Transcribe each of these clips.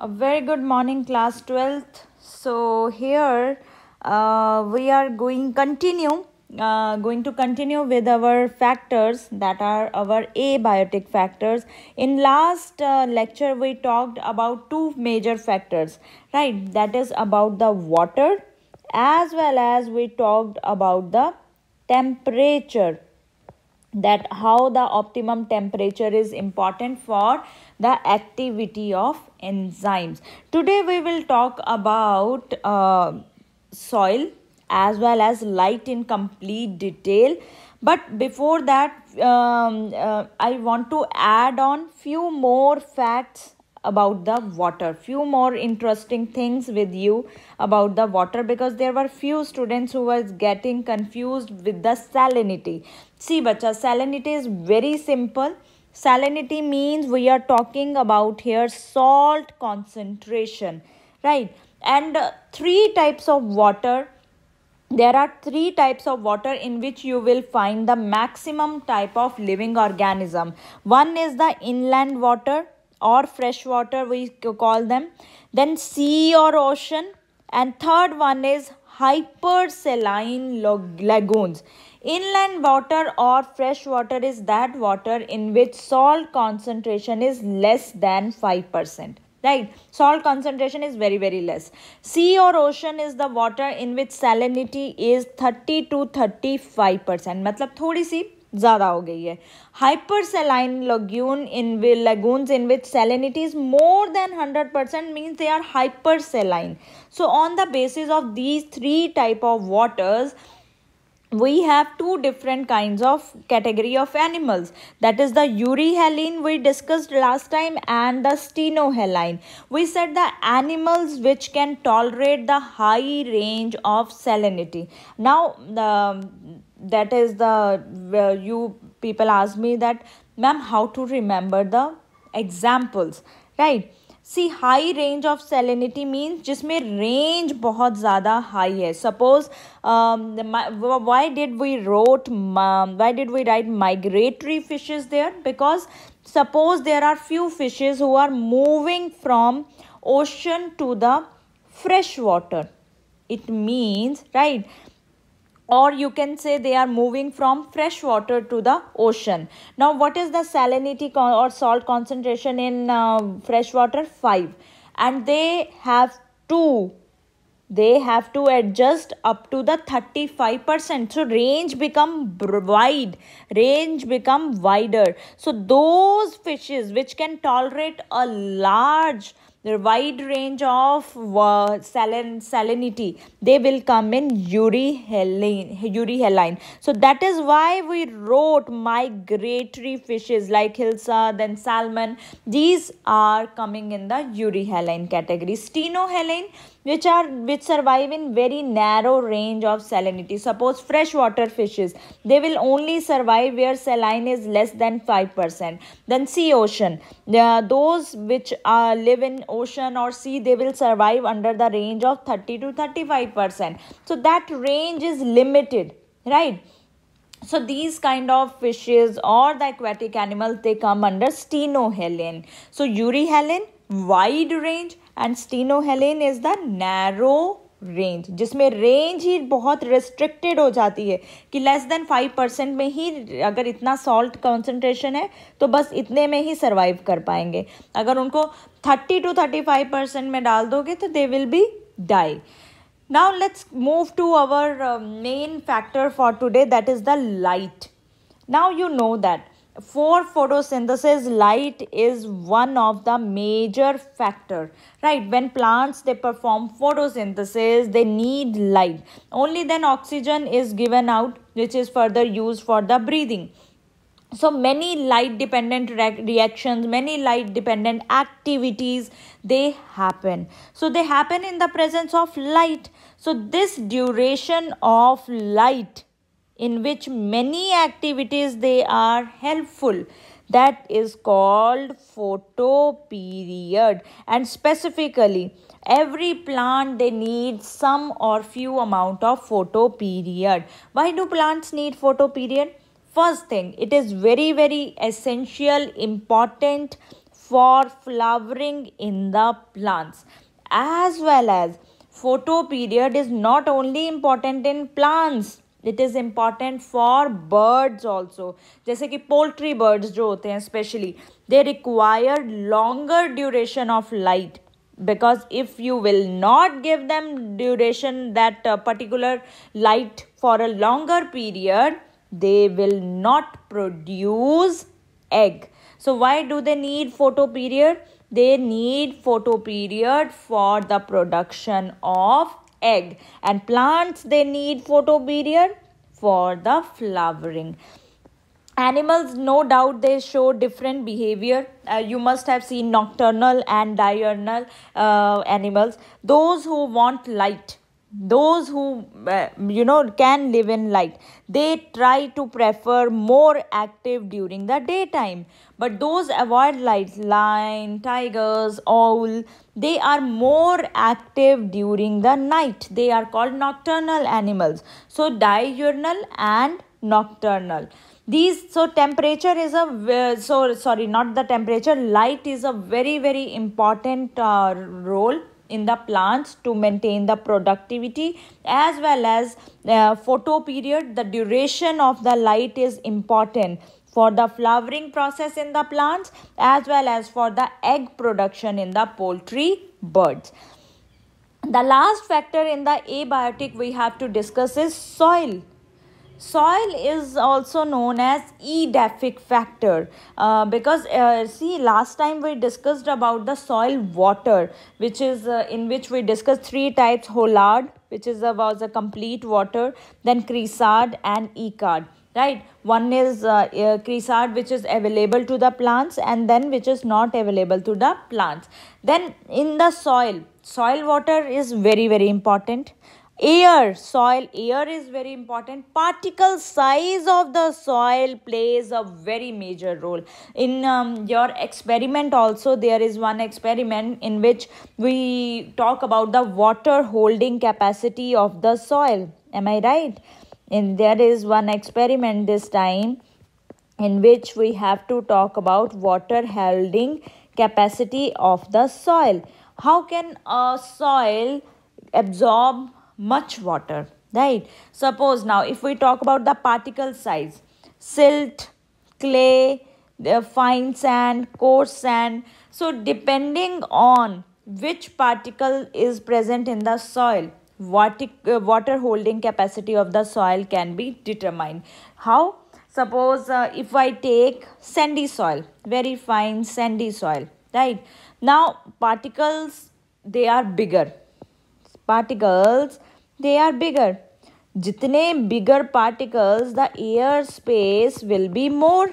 A very good morning, class 12th. So here we are going to continue with our factors that are our abiotic factors. In last lecture we talked about two major factors, right? That is about the water as well as we talked about the temperature, that how the optimum temperature is important for the activity of enzymes. Today we will talk about soil as well as light in complete detail, but before that I want to add on few more facts about the water, few more interesting things with you about the water, because there were few students who was getting confused with the salinity. See bacha, salinity is very simple. Salinity means we are talking about here salt concentration, right? And three types of water, there are three types of water in which you will find the maximum type of living organism. One is the inland water or fresh water, we call them, then sea or ocean, and third one is hypersaline lagoons. Inland water or fresh water is that water in which salt concentration is less than 5%. Right, salt concentration is very less. Sea or ocean is the water in which salinity is 30 to 35%, मतलब थोड़ी सी ज़्यादा हो गई है. Hypersaline lagoons in which salinity is more than 100% means they are hypersaline. So on the basis of these three type of waters, we have two different kinds of category of animals, that is the euryhaline we discussed last time and the stenohaline. We said the animals which can tolerate the high range of salinity. Now that is the you people ask me that ma'am how to remember the examples, right? See high range of salinity means जिसमें range बहुत ज़्यादा high है. Suppose why did we write migratory fishes there, because suppose there are few fishes who are moving from ocean to the fresh water. It means, right, or you can say they are moving from fresh water to the ocean. Now what is the salinity or salt concentration in fresh water? 5, and they have to adjust up to the 35%. So range become wider. So those fishes which can tolerate a large wide range of salinity, they will come in euryhaline. So that is why we wrote migratory fishes like hilsa, then salmon. These are coming in the euryhaline category. Stenohaline, which survive in very narrow range of salinity. Suppose freshwater fishes, they will only survive where saline is less than 5%. Then sea ocean, those which live in ocean or sea, they will survive under the range of 30 to 35%. So that range is limited, right? So these kind of fishes or the aquatic animals, they come under stenohaline. So euryhaline, wide range, and stenohaline is the narrow range, जिसमें range ही बहुत restricted हो जाती है कि less than 5% में ही अगर इतना salt concentration है तो बस इतने में ही सर्वाइव कर पाएंगे. अगर उनको 30 to 35% में डाल दोगे तो they will be die. Now let's move to our main factor for today, that is the light. Now you know that for photosynthesis, light is one of the major factor, right? When plants, they perform photosynthesis, they need light. Only then oxygen is given out, which is further used for the breathing. So many light dependent reactions, many light dependent activities, they happen. So they happen in the presence of light. So this duration of light in which many activities they are helpful, that is called photoperiod. And specifically every plant, they need some or few amount of photoperiod. Why do plants need photoperiod? First thing, it is very essential, important for flowering in the plants. As well as photo period is not only important in plants, it is important for birds also. जैसे कि poultry birds जो होते हैं especially, they require longer duration of light, because if you will not give them duration, that particular light for a longer period, they will not produce egg. So why do they need photo period? They need photo period for the production of egg, and plants, they need photo period for the flowering. Animals, no doubt, they show different behavior. You must have seen nocturnal and diurnal animals. Those who want light, those who can live in light, they try to prefer more active during the daytime. But those avoid light, lion, tigers, owl, they are more active during the night. They are called nocturnal animals. So diurnal and nocturnal. So temperature is not the temperature, light is a very, very important role in the plants to maintain the productivity, as well as photo period. The duration of the light is important for the flowering process in the plants, as well as for the egg production in the poultry birds. The last factor in the abiotic we have to discuss is soil. Soil is also known as edaphic factor, because see, last time we discussed about the soil water, which is in which we discussed three types: Hollard, which is about the complete water, then Cresard and Ecard. Right, one is Cresard, which is available to the plants, and then which is not available to the plants. Then in the soil water is very, very important. Soil air is very important. Particle size of the soil plays a very major role. In your experiment also, there is one experiment in which we talk about the water holding capacity of the soil. Am I right? And there is one experiment this time in which we have to talk about water holding capacity of the soil. How can a soil absorb much water, right? Suppose now if we talk about the particle size, silt, clay, fine sand, coarse sand. So depending on which particle is present in the soil, water holding capacity of the soil can be determined. How? Suppose if I take sandy soil, very fine sandy soil, right? Now particles, they are bigger. Jitne bigger particles, the air space will be more.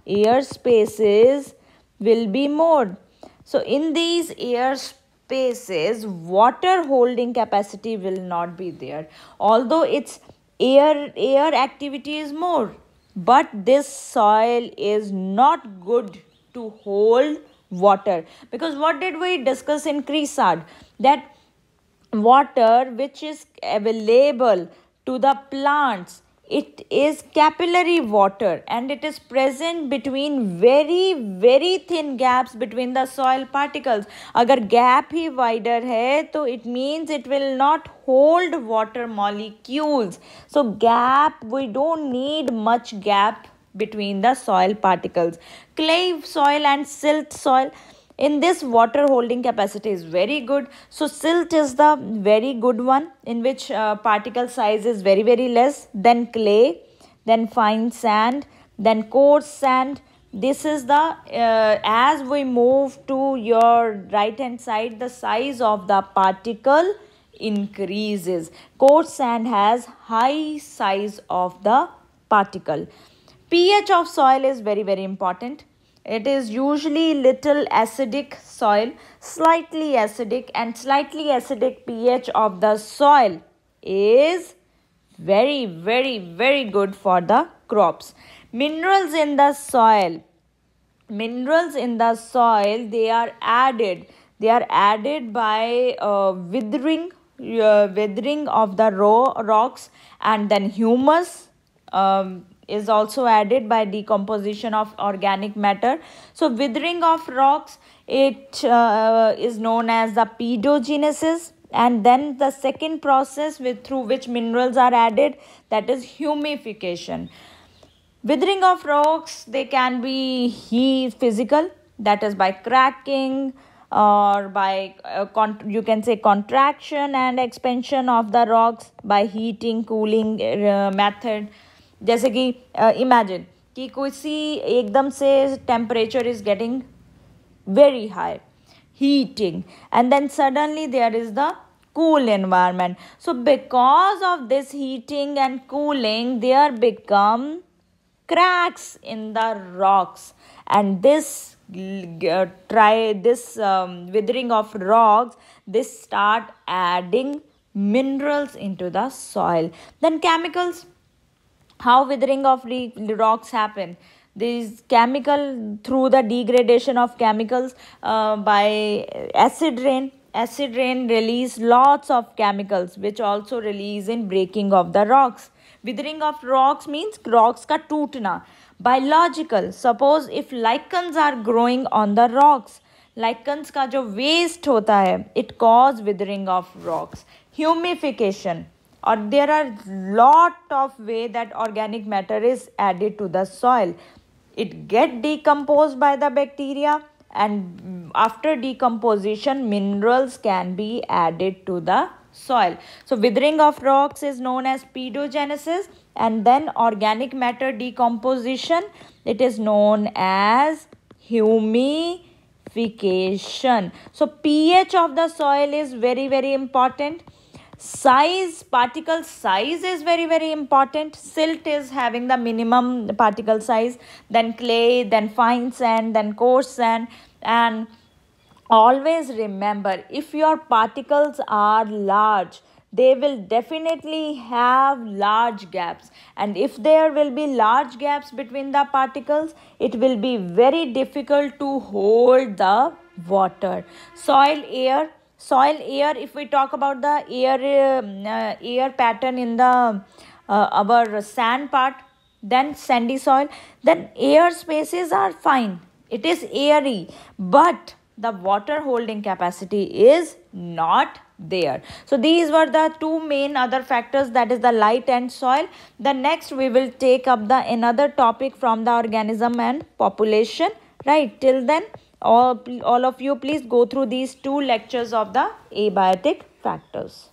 Air spaces will be more. So in these air spaces, water holding capacity will not be there. Although its air activity is more, but this soil is not good to hold water. Because what did we discuss in Cresard? That water which is available to the plants, it is capillary water, and it is present between very, very thin gaps between the soil particles. Agar gap hi wider hai, to it means it will not hold water molecules. So gap, we don't need much gap between the soil particles. Clay soil and silt soil, in this water holding capacity is very good. So silt is the very good one, in which particle size is very, very less. Then clay, then fine sand, then coarse sand. This is the as we move to your right hand side, the size of the particle increases. Coarse sand has high size of the particle. pH of soil is very, very important. It is usually little acidic soil, slightly acidic, and slightly acidic pH of the soil is very, very, very good for the crops. Minerals in the soil, they are added by withering of the rocks, and then humus is also added by decomposition of organic matter. So withering of rocks, it is known as the pedogenesis. And then the second process through which minerals are added, that is humification. Withering of rocks, they can be physical, that is by cracking, or by you can say contraction and expansion of the rocks by heating cooling method. जैसे कि imagine कि किसी एकदम से temperature is getting very high, heating, and then suddenly there is the cool environment. So because of this heating and cooling, there become cracks in the rocks, and this withering of rocks, this start adding minerals into the soil. Then chemicals, how withering of rocks happen? These chemical, through the degradation of chemicals by acid rain release lots of chemicals which also release in breaking of the rocks. Withering of rocks means rocks का टूटना. Biological, suppose if lichens are growing on the rocks, lichens का जो waste होता है, it cause withering of rocks. Humification, or there are lot of way that organic matter is added to the soil. It get decomposed by the bacteria, and after decomposition minerals can be added to the soil. So withering of rocks is known as pedogenesis, and then organic matter decomposition, it is known as humification. So pH of the soil is very, very important. Size, particle size is very, very important. Silt is having the minimum particle size, then clay, then fine sand, then coarse sand. And always remember, if your particles are large, they will definitely have large gaps, and if there will be large gaps between the particles, it will be very difficult to hold the water. Soil, air, if we talk about the air pattern in the our sand part, then sandy soil, then air spaces are fine, it is airy, but the water holding capacity is not there. So these were the two main other factors, that is the light and soil. The next we will take up the another topic from the organism and population. Right, till then all of you please go through these two lectures of the abiotic factors.